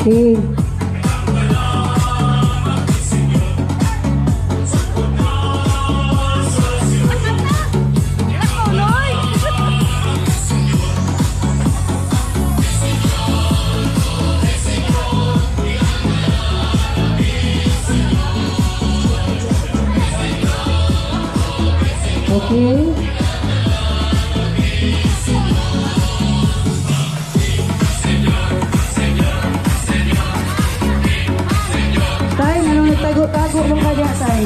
Okay. Okay. Tay, anong nagtago-tago mo kanya, Tay?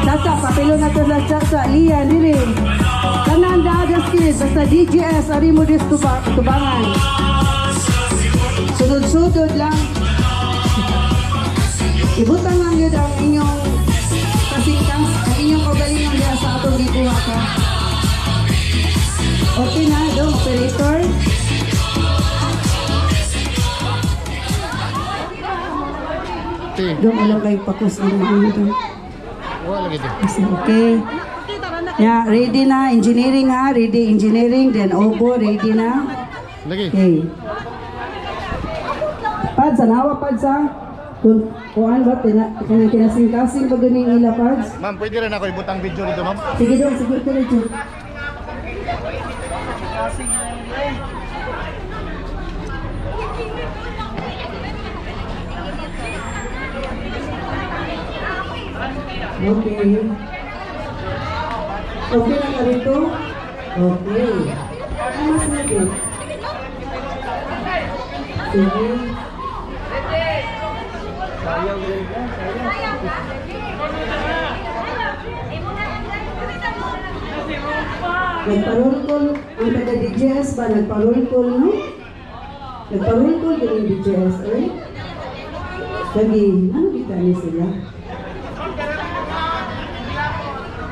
Sasa, papilo na to lang sasa. Lian, dili. Kanan da agas kids, basta DJS, ari mo dis tubangan. Sunod-sunod lang. Ibutang lang yun ang inyong kasingkang, ang inyong kagalingan diya sa atong gibuha ka. Okay na, dong, operator. Dong, alam kayo pakus din mo ito. Okay. Yeah, ready na, engineering ha, ready engineering, then obo, ready na. Okay. Pads, anawa pads ha. Kuhan ba, kinasing-kasing ba ganing ila pads? Ma'am, pwede rin ako ibutang video dito, ma'am? Sige dong, sige ko rin dyan. Okay. Okay na ka rito? Okay. Ano mas lagi? Sige. Nagparol-call, ang taga-DJS ba? Nagparol-call, no? Nagparol-call din yung DJS, eh? Lagi, ano kita niya sila?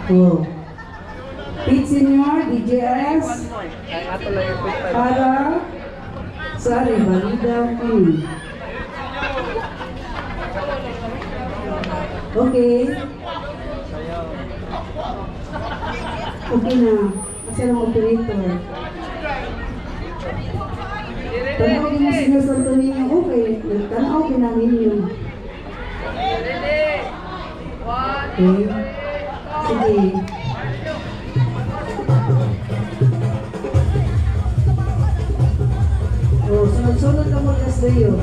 Oh. Pete Senyor, DJS, para sa Rivalida Queen. Okay. Okay na. Kasi ang operator. Tanaw din mo Senyor Santo Niño. Okay. Tanaw din ang Niño. Okay. Sige. Oh, sunod-sunod na mo na sa'yo.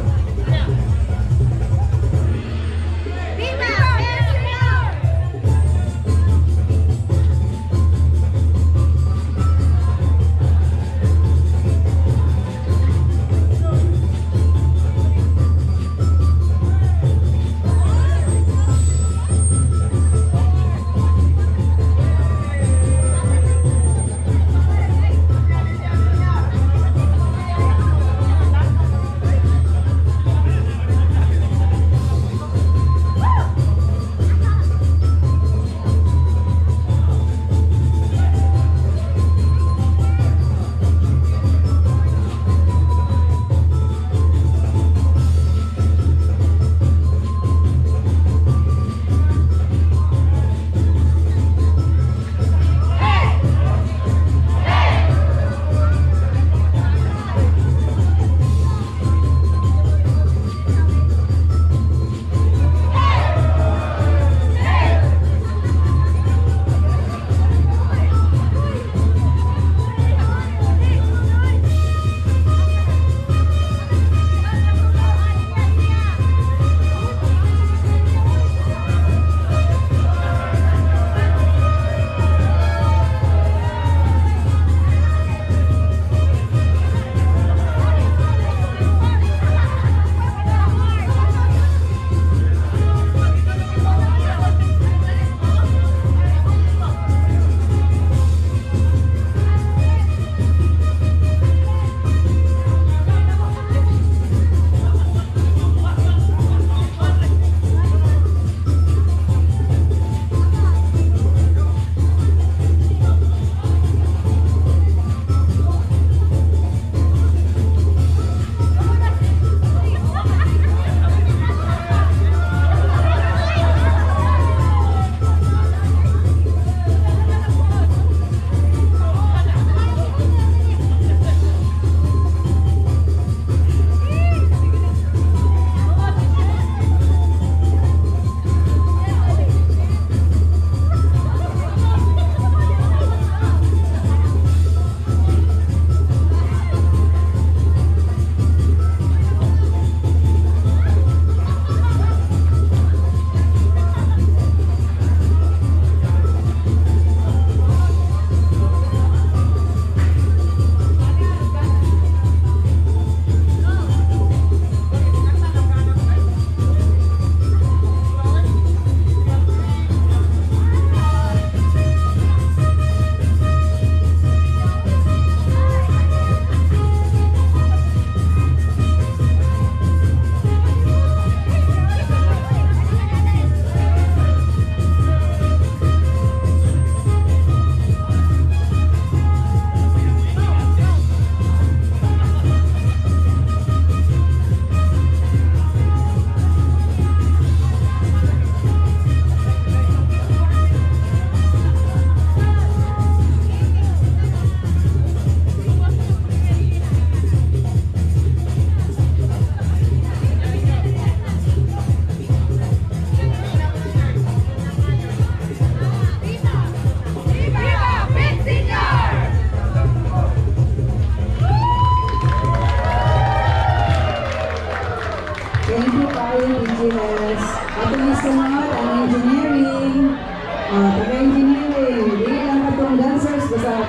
sunod ang engineering. Taga-engineering. Hindi lang katong dancers. Basta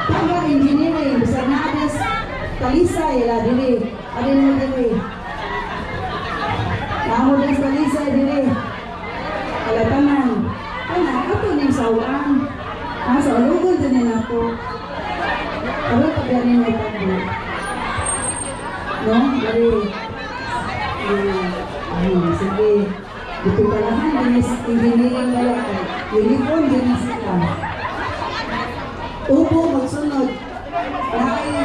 taga-engineering. Basta naadas talisay. Dili. Adin mo dili. Naadas talisay dili. Kalatanan. Ato na yung sawaan. Sa ulugan din ako. Ano pa ganin may pagbo? No? Dari. Sige. Dito palahan, engineering pala ka. Uniform din na sila. Upo, magsunod.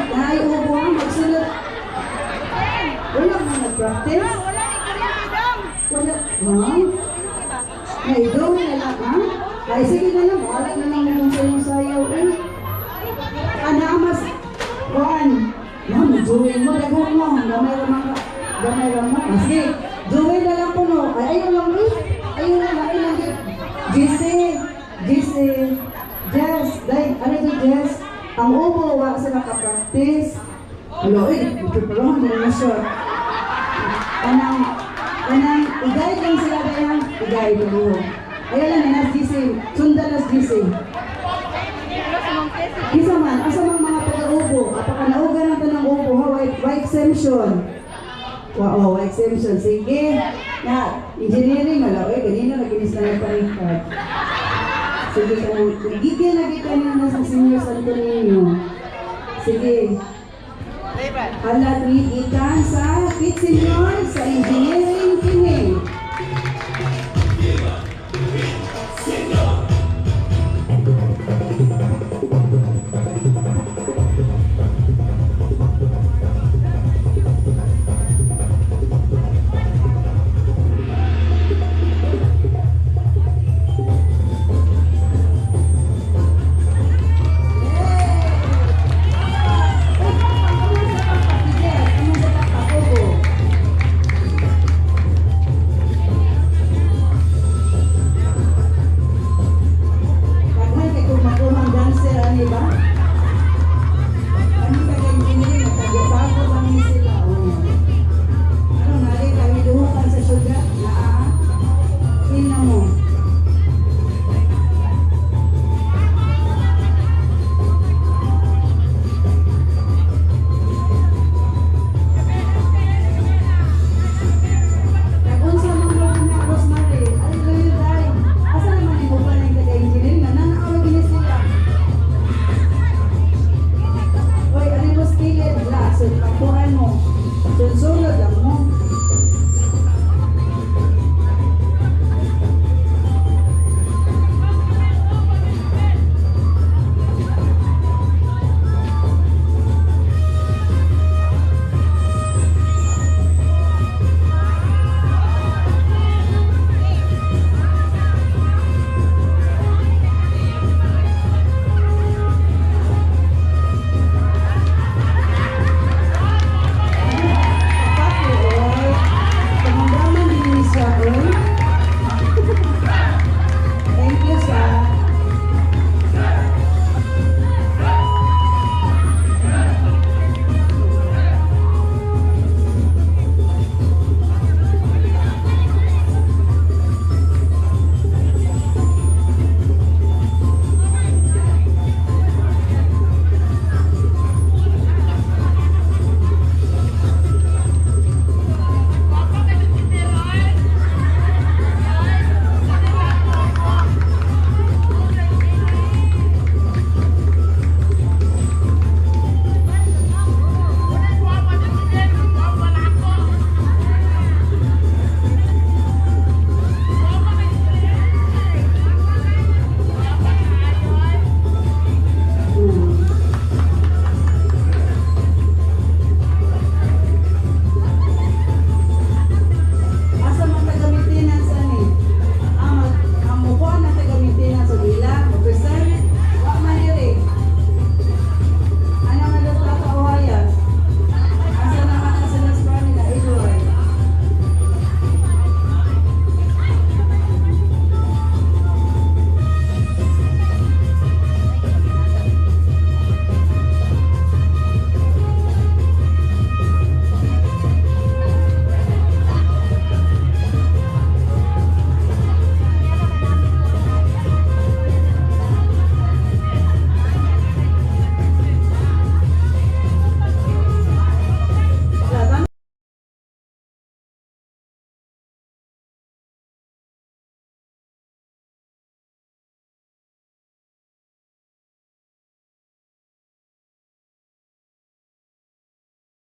Nahay upo, magsunod. Wala mo nag-practice? Wala. Ha? Naidong na lang, ha? Ay, sige na lang. Wala na lang kung sa'yo sayaw. Anamas. Juan. Juwin mo, dagon mo. Gamay mo. Sige. Juwin na lang po mo. Ayun lang eh. Ayun lang. GC. Jess. Ano ito, Jess? Ang ubo, wala sila ka-practice. Hello, ipipulungan mo na siya. Kanang, i-guide lang sila kayang i-guide mo. Ayan lang, nas GC. Sundan nas GC. Isa man, asa mang mga taga-ubo. Apaka naugan natin ng ubo, ha? White exemption. Wow, exemption. Sige. Engineering, malawi. Ganina, naginis na yung parikat. Sige ka lang. Gigil lagi ka na sa Senyor Santo Niño. Sige. Halad ikan sa Kit Senyor sa engineering kini. Pakuhan mo.